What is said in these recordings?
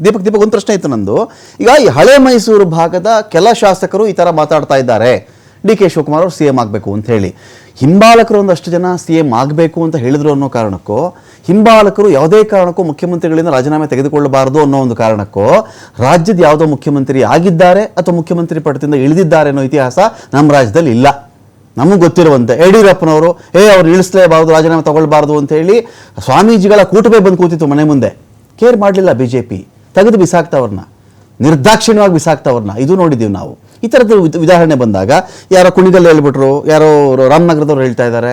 ದೀಪಕ್ ದೀಪಕ್ ಒಂದು ಪ್ರಶ್ನೆ ಇತ್ತು ನಂದು. ಈಗ ಈ ಹಳೆ ಮೈಸೂರು ಭಾಗದ ಕೆಲ ಶಾಸಕರು ಈ ತರ ಮಾತಾಡ್ತಾ ಇದ್ದಾರೆ, ಡಿ ಕೆ ಶಿವಕುಮಾರ್ ಅವರು ಸಿಎಂ ಆಗಬೇಕು ಅಂತ ಹೇಳಿ. ಹಿಂಬಾಲಕರು ಒಂದಷ್ಟು ಜನ ಸಿಎಂ ಆಗಬೇಕು ಅಂತ ಹೇಳಿದ್ರು ಅನ್ನೋ ಕಾರಣಕ್ಕೋ, ಹಿಂಬಾಲಕರು ಯಾವುದೇ ಕಾರಣಕ್ಕೂ ಮುಖ್ಯಮಂತ್ರಿಗಳಿಂದ ರಾಜೀನಾಮೆ ತೆಗೆದುಕೊಳ್ಳಬಾರದು ಅನ್ನೋ ಒಂದು ಕಾರಣಕ್ಕೋ ರಾಜ್ಯದ ಯಾವುದೋ ಮುಖ್ಯಮಂತ್ರಿ ಆಗಿದ್ದಾರೆ ಅಥವಾ ಮುಖ್ಯಮಂತ್ರಿ ಪಟ್ಟದಿಂದ ಇಳಿದಿದ್ದಾರೆ ಅನ್ನೋ ಇತಿಹಾಸ ನಮ್ಮ ರಾಜ್ಯದಲ್ಲಿ ಇಲ್ಲ. ನಮಗೆ ಗೊತ್ತಿರುವಂತೆ ಯಡಿಯೂರಪ್ಪನವರು ಅವ್ರು ಇಳಿಸಲೇಬಾರದು, ರಾಜೀನಾಮೆ ತಗೊಳ್ಬಾರ್ದು ಅಂತ ಹೇಳಿ ಸ್ವಾಮೀಜಿಗಳ ಕೂಟವೇ ಬಂದು ಕೂತಿತ್ತು ಮನೆ ಮುಂದೆ. ಕೇರ್ ಮಾಡಲಿಲ್ಲ ಬಿಜೆಪಿ, ತೆಗೆದು ಬಿಸಾಕ್ತವ್ರನ್ನ, ನಿರ್ದಾಕ್ಷಿಣ್ಯವಾಗಿ ಬಿಸಾಕ್ತವ್ರನ್ನ ಇದು ನೋಡಿದ್ದೀವಿ ನಾವು. ಈ ಥರದ ಉದಾಹರಣೆ ಬಂದಾಗ ಯಾರೋ ಕುಣಿಗಲ್ ಹೇಳ್ಬಿಟ್ರು, ಯಾರೋ ರಾಮನಗರದವ್ರು ಹೇಳ್ತಾ ಇದ್ದಾರೆ,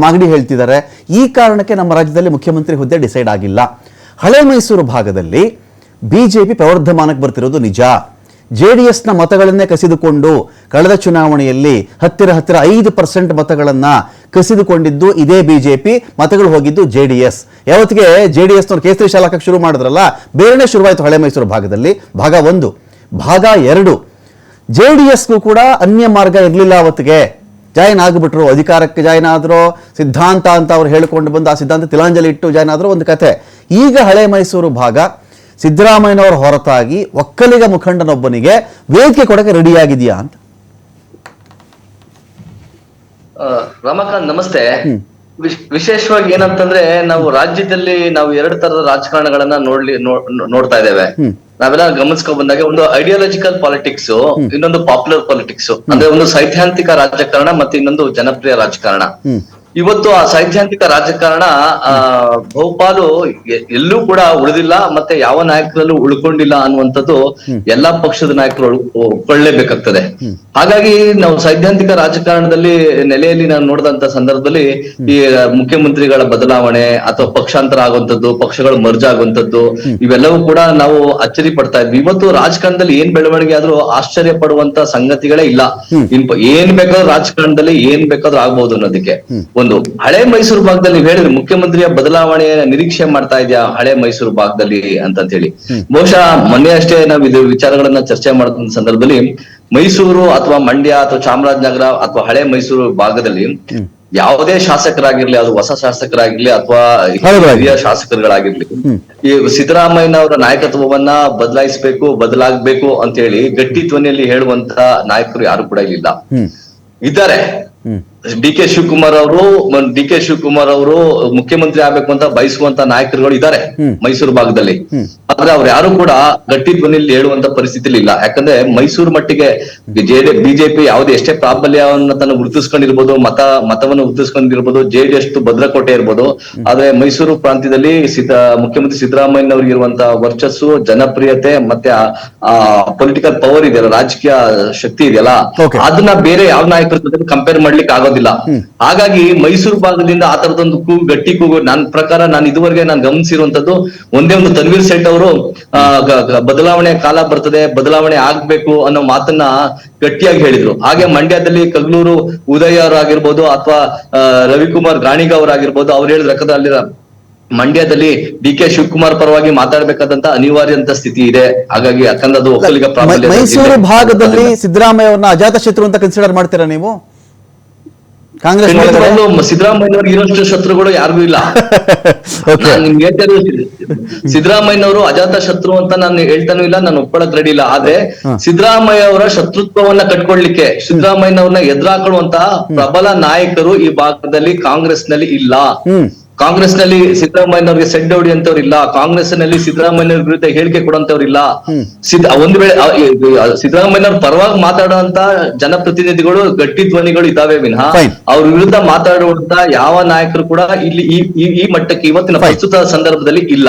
ಮಾಗಡಿ ಹೇಳ್ತಿದ್ದಾರೆ. ಈ ಕಾರಣಕ್ಕೆ ನಮ್ಮ ರಾಜ್ಯದಲ್ಲಿ ಮುಖ್ಯಮಂತ್ರಿ ಹುದ್ದೆ ಡಿಸೈಡ್ ಆಗಿಲ್ಲ. ಹಳೆ ಮೈಸೂರು ಭಾಗದಲ್ಲಿ ಬಿಜೆಪಿ ಪ್ರವರ್ಧಮಾನಕ್ಕೆ ಬರ್ತಿರೋದು ನಿಜ. JDSನ ಮತಗಳನ್ನೇ ಕಸಿದುಕೊಂಡು ಕಳೆದ ಚುನಾವಣೆಯಲ್ಲಿ ಹತ್ತಿರ 5% ಮತಗಳನ್ನು ಕಸಿದುಕೊಂಡಿದ್ದು ಇದೇ ಬಿಜೆಪಿ. ಮತಗಳು ಹೋಗಿದ್ದು JDS. ಯಾವತ್ತಿಗೆ JDSನವ್ರು ಕೇಸರಿ ಶಾಲಾಕಕ್ಕೆ ಶುರು ಮಾಡಿದ್ರಲ್ಲ, ಬೇರೆನೇ ಶುರುವಾಯಿತು ಹಳೆ ಮೈಸೂರು ಭಾಗದಲ್ಲಿ. ಭಾಗ 1. ಭಾಗ 2, JDSಗೂ ಕೂಡ ಅನ್ಯ ಮಾರ್ಗ ಇರಲಿಲ್ಲ. ಅವತ್ತಿಗೆ ಜಾಯಿನ್ ಆಗಿಬಿಟ್ರು, ಅಧಿಕಾರಕ್ಕೆ ಜಾಯಿನ್ ಆದ್ರು, ಸಿದ್ಧಾಂತ ಅಂತ ಅವ್ರು ಹೇಳಿಕೊಂಡು ಬಂದು ಆ ಸಿದ್ಧಾಂತ ತಿಲಾಂಜಲಿ ಇಟ್ಟು ಜಾಯಿನ್ ಆದ್ರು, ಒಂದು ಕತೆ. ಈಗ ಹಳೆ ಮೈಸೂರು ಭಾಗ ಸಿದ್ದರಾಮಯ್ಯನವರ ಹೊರತಾಗಿ ಒಕ್ಕಲಿಗ ಮುಖಂಡನೊಬ್ಬನಿಗೆ ವೇದಿಕೆ ಕೊಡಕ್ಕೆ ರೆಡಿಯಾಗಿದೆಯಾ ಅಂತ. ರಮಾಕಾಂತ್ ನಮಸ್ತೆ. ವಿಶೇಷವಾಗಿ ಏನಂತಂದ್ರೆ, ನಾವು ರಾಜ್ಯದಲ್ಲಿ ನಾವು 2 ತರದ ರಾಜಕಾರಣಗಳನ್ನ ನೋಡ್ತಾ ಇದ್ದೇವೆ. ನಾವೆಲ್ಲ ಗಮನಿಸ್ಕೊಂಡ್ ಬಂದಾಗ ಒಂದು ಐಡಿಯಾಲಜಿಕಲ್ ಪಾಲಿಟಿಕ್ಸ್, ಇನ್ನೊಂದು ಪಾಪ್ಯುಲರ್ ಪಾಲಿಟಿಕ್ಸ್. ಅಂದ್ರೆ ಒಂದು ಸೈದ್ಧಾಂತಿಕ ರಾಜಕಾರಣ ಮತ್ತೆ ಇನ್ನೊಂದು ಜನಪ್ರಿಯ ರಾಜಕಾರಣ. ಇವತ್ತು ಆ ಸೈದ್ಧಾಂತಿಕ ರಾಜಕಾರಣ ಬಹುಪಾಲು ಎಲ್ಲೂ ಕೂಡ ಉಳಿದಿಲ್ಲ, ಮತ್ತೆ ಯಾವ ನಾಯಕರಲ್ಲೂ ಉಳ್ಕೊಂಡಿಲ್ಲ ಅನ್ನುವಂಥದ್ದು ಎಲ್ಲಾ ಪಕ್ಷದ ನಾಯಕರು ಒಪ್ಕೊಳ್ಳೇಬೇಕಾಗ್ತದೆ. ಹಾಗಾಗಿ ನಾವು ಸೈದ್ಧಾಂತಿಕ ರಾಜಕಾರಣದಲ್ಲಿ ನೆಲೆಯಲ್ಲಿ ನಾವು ನೋಡಿದಂತ ಸಂದರ್ಭದಲ್ಲಿ ಈ ಮುಖ್ಯಮಂತ್ರಿಗಳ ಬದಲಾವಣೆ ಅಥವಾ ಪಕ್ಷಾಂತರ ಆಗುವಂಥದ್ದು, ಪಕ್ಷಗಳು ಮರ್ಜ್ ಆಗುವಂಥದ್ದು, ಇವೆಲ್ಲವೂ ಕೂಡ ನಾವು ಅಚ್ಚರಿ ಪಡ್ತಾ ಇದ್ವಿ. ಇವತ್ತು ರಾಜಕಾರಣದಲ್ಲಿ ಏನ್ ಬೆಳವಣಿಗೆ ಆದ್ರೂ ಆಶ್ಚರ್ಯ ಪಡುವಂತ ಸಂಗತಿಗಳೇ ಇಲ್ಲ. ಏನ್ ಬೇಕಾದ್ರೂ ರಾಜಕಾರಣದಲ್ಲಿ ಏನ್ ಬೇಕಾದ್ರೂ ಆಗ್ಬಹುದು ಅನ್ನೋದಕ್ಕೆ. ಒಂದು ಹಳೆ ಮೈಸೂರು ಭಾಗದಲ್ಲಿ ಹೇಳಿದ್ರೆ ಮುಖ್ಯಮಂತ್ರಿಯ ಬದಲಾವಣೆಯ ನಿರೀಕ್ಷೆ ಮಾಡ್ತಾ ಇದೆಯಾ ಹಳೆ ಮೈಸೂರು ಭಾಗದಲ್ಲಿ ಅಂತ ಹೇಳಿ. ಬಹುಶಃ ಮೊನ್ನೆ ಅಷ್ಟೇ ನಾವು ಇದು ವಿಚಾರಗಳನ್ನ ಚರ್ಚೆ ಮಾಡಿದ ಸಂದರ್ಭದಲ್ಲಿ ಮೈಸೂರು ಅಥವಾ ಮಂಡ್ಯ ಅಥವಾ ಚಾಮರಾಜನಗರ ಅಥವಾ ಹಳೆ ಮೈಸೂರು ಭಾಗದಲ್ಲಿ ಯಾವುದೇ ಶಾಸಕರಾಗಿರ್ಲಿ, ಅದು ಹೊಸ ಶಾಸಕರಾಗಿರ್ಲಿ ಅಥವಾ ಹಿರಿಯ ಶಾಸಕರುಗಳಾಗಿರ್ಲಿ, ಈ ಸಿದ್ದರಾಮಯ್ಯನವರ ನಾಯಕತ್ವವನ್ನ ಬದಲಾಗಬೇಕು ಅಂತ ಹೇಳಿ ಗಟ್ಟಿ ಧ್ವನಿಯಲ್ಲಿ ಹೇಳುವಂತ ನಾಯಕರು ಯಾರು ಕೂಡ ಇಲ್ಲ. ಇದ್ದಾರೆ. ಡಿ ಕೆ ಶಿವಕುಮಾರ್ ಅವರು ಮುಖ್ಯಮಂತ್ರಿ ಆಗ್ಬೇಕು ಅಂತ ಬಯಸುವಂತ ನಾಯಕರುಗಳು ಇದ್ದಾರೆ ಮೈಸೂರು ಭಾಗದಲ್ಲಿ. ಆದ್ರೆ ಅವ್ರು ಯಾರು ಕೂಡ ಗಟ್ಟಿ ಧ್ವನಿಯಲ್ಲಿ ಹೇಳುವಂತ ಪರಿಸ್ಥಿತಿಲಿ ಇಲ್ಲ. ಯಾಕಂದ್ರೆ ಮೈಸೂರು ಮಟ್ಟಿಗೆ ಬಿಜೆಪಿ ಯಾವುದೇ ಎಷ್ಟೇ ಪ್ರಾಬಲ್ಯವನ್ನ ತನ್ನ ಗುರುತಿಸ್ಕೊಂಡಿರ್ಬೋದು, ಮತವನ್ನು ಗುರುತಿಸ್ಕೊಂಡಿರ್ಬೋದು, JDS ಭದ್ರಕೋಟೆ ಇರ್ಬೋದು, ಆದ್ರೆ ಮೈಸೂರು ಪ್ರಾಂತ್ಯದಲ್ಲಿ ಮುಖ್ಯಮಂತ್ರಿ ಸಿದ್ದರಾಮಯ್ಯನವ್ರಿಗೆ ಇರುವಂತ ವರ್ಚಸ್ಸು, ಜನಪ್ರಿಯತೆ ಮತ್ತೆ ಆ ಪೊಲಿಟಿಕಲ್ ಪವರ್ ಇದೆಯಲ್ಲ, ರಾಜಕೀಯ ಶಕ್ತಿ ಇದೆಯಲ್ಲ, ಅದನ್ನ ಬೇರೆ ಯಾವ ನಾಯಕರ ಜೊತೆ ಕಂಪೇರ್ ಮಾಡ್ಲಿಕ್ಕೆ ಆಗೋದಿಲ್ಲ. ಹಾಗಾಗಿ ಮೈಸೂರು ಭಾಗದಿಂದ ಆ ತರದೊಂದು ಗಟ್ಟಿ ಕೂಗು ನನ್ನ ಪ್ರಕಾರ ನಾನು ಇದುವರೆಗೆ ಗಮನಿಸಿರುವಂತದ್ದು ಒಂದೇ ಒಂದು ತನ್ವೀರ್ ಸೇಠ್ ಅವರು ಬದಲಾವಣೆ ಕಾಲ ಬರ್ತದೆ, ಬದಲಾವಣೆ ಆಗ್ಬೇಕು ಅನ್ನೋ ಮಾತನ್ನ ಗಟ್ಟಿಯಾಗಿ ಹೇಳಿದ್ರು. ಹಾಗೆ ಮಂಡ್ಯದಲ್ಲಿ ಕಗ್ಲೂರು ಉದಯ ಅವರಾಗಿರ್ಬೋದು ಅಥವಾ ರವಿಕುಮಾರ್ ಗಾಣಿಗ ಅವರಾಗಿರ್ಬೋದು, ಅವ್ರು ಹೇಳಿದ ಲೆಕ್ಕದಲ್ಲಿ ಮಂಡ್ಯದಲ್ಲಿ ಡಿ ಕೆ ಶಿವಕುಮಾರ್ ಪರವಾಗಿ ಮಾತಾಡ್ಬೇಕಾದಂತ ಅನಿವಾರ್ಯಂತ ಸ್ಥಿತಿ ಇದೆ. ಹಾಗಾಗಿ ಯಾಕಂದ್ರೆ ಅದು ಒಕ್ಕಲಿಗ ಪ್ರಾಬಲ್ಯ. ಮೈಸೂರು ಭಾಗದಲ್ಲಿ ಸಿದ್ದರಾಮಯ್ಯ ಅವ್ರನ್ನ ಅಜಾತ ಶತ್ರು ಅಂತ ಕನ್ಸಿಡರ್ ಮಾಡ್ತೀರಾ ನೀವು? ಕಾಂಗ್ರೆಸ್ ಸಿದ್ದರಾಮಯ್ಯನವ್ರಿಗೆ ಇರೋಷ್ಟು ಶತ್ರುಗಳು ಯಾರಿಗೂ ಇಲ್ಲ. ನಿಮ್ಗೆ ಸಿದ್ದರಾಮಯ್ಯನವರು ಅಜಾತ ಶತ್ರು ಅಂತ ನಾನು ಹೇಳ್ತಾನೂ ಇಲ್ಲ, ನಾನು ಒಪ್ಕೊಳಕ್ ರೆಡಿ ಇಲ್ಲ. ಆದ್ರೆ ಸಿದ್ದರಾಮಯ್ಯ ಅವರ ಶತ್ರುತ್ವವನ್ನ ಕಟ್ಕೊಳ್ಲಿಕ್ಕೆ, ಸಿದ್ದರಾಮಯ್ಯನವ್ರನ್ನ ಎದುರಾಕೊಳ್ಳುವಂತ ಪ್ರಬಲ ನಾಯಕರು ಈ ಭಾಗದಲ್ಲಿ ಕಾಂಗ್ರೆಸ್ ನಲ್ಲಿ ಇಲ್ಲ. ಕಾಂಗ್ರೆಸ್ ನಲ್ಲಿ ಸಿದ್ದರಾಮಯ್ಯನವ್ರಿಗೆ ಸೆಡ್ ಹೊಡಿಯಂತವ್ರು ಇಲ್ಲ. ಕಾಂಗ್ರೆಸ್ ನಲ್ಲಿ ಸಿದ್ದರಾಮಯ್ಯನವ್ರ ವಿರುದ್ಧ ಹೇಳಿಕೆ ಕೊಡುವಂತವ್ರು ಇಲ್ಲ. ಒಂದು ವೇಳೆ ಸಿದ್ದರಾಮಯ್ಯನವ್ರ ಪರವಾಗಿ ಮಾತಾಡುವಂತ ಜನಪ್ರತಿನಿಧಿಗಳು, ಗಟ್ಟಿ ಧ್ವನಿಗಳು ಇದಾವೆ ವಿನಃ ಅವ್ರ ವಿರುದ್ಧ ಮಾತಾಡುವಂತ ಯಾವ ನಾಯಕರು ಕೂಡ ಇಲ್ಲಿ ಈ ಮಟ್ಟಕ್ಕೆ ಇವತ್ತಿನ ಪ್ರಸ್ತುತ ಸಂದರ್ಭದಲ್ಲಿ ಇಲ್ಲ.